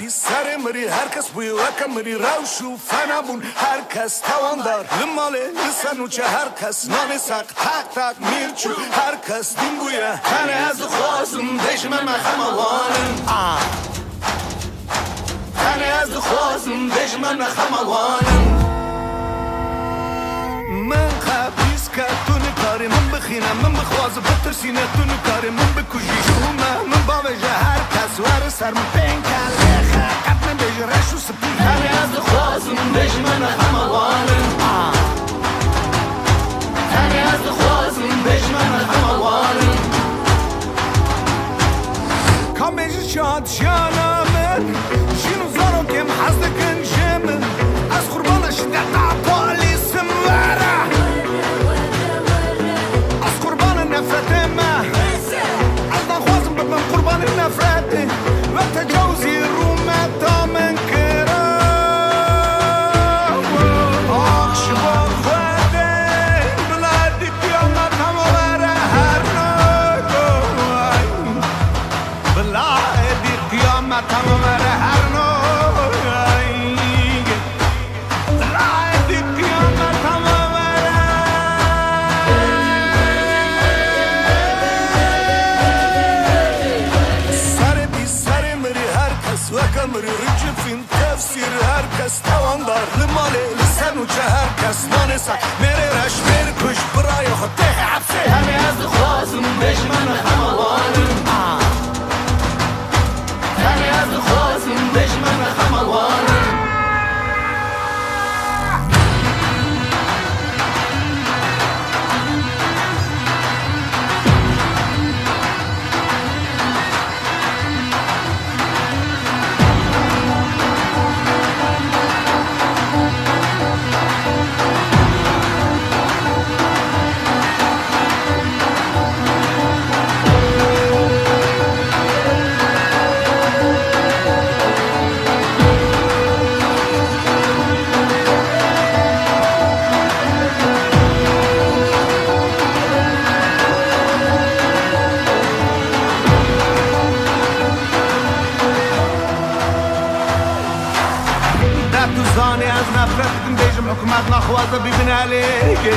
پیش سر مری هر کس بوی وکم مری روشو فنمون هر کس تواندار لماله لسنو چه هر کس نان سق تق تق میرچو هر کس دین بویه تنه از خوازم دشمن مخموانم تنه از خوازم دشمن مخموانم من خبیز که تو نکاری من بخینم من بخواز بترسینه تو نکاری من بکشی شومه من با وجه هر کس وار سر من پین کله خاقت من بجه رشو سپی تنه از خوازم دشمن مخموانم تنه از خوازم دشمن مخموانم کام بجه شاد شانامن شینو زارم کم حزد کنجمن از قربانش دقا پالیسم وره از قربان نفرت من از نخوازم ببن قربان نفرت و تجاوزی رو مدامن کرم آخش با خوده بلادی قیامت هم وره هر نگوی بلادی قیامت هم وره هر نگوی مری رجب فین تفسیر هر کس تواندار لماله لسنو چه هر کس نانسا میره رش میره کش برای خود تخ عبسه همه از خوازم دشمن خموانم همه از خوازم دشمن خموانم زانی از نفرت کن بیشم حکومت نخوازه ببین علیگه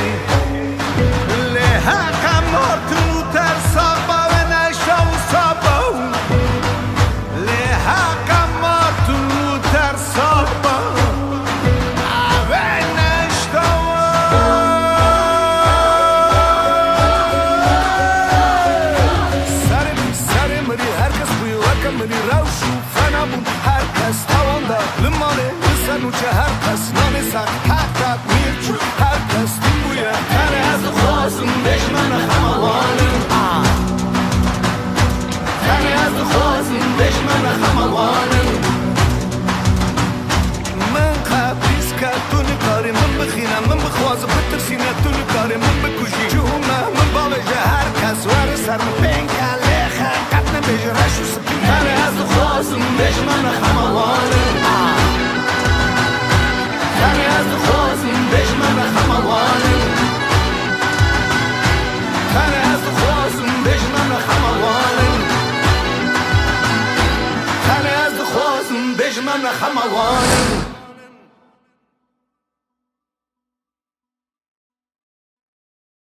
لحقم مرتو ترسا با و نشا و سابا لحقم مرتو ترسا با و نشتا سر بی سر مری هر کس بوی وکم مری روشو فنمون هر کس تواندار لماله لسنو چه هر کس نانسق حق تق میرچو هر کس دین بویه تنه از خوازم دشمن خموانم تنه از خوازم دشمن خموانم من خبیز که تو نکاری من بخینم من بخوازم بترسینه تو نکاری من بکشی جومه من با وجه هر کس وار سر من پین کله خاقت نبیجه رشو سپی تنه از خوازم دشمن خموانم تنه از خوازم دشمن خموانم تنه از خوازم دشمن خموانم تنه از خوازم دشمن خموانم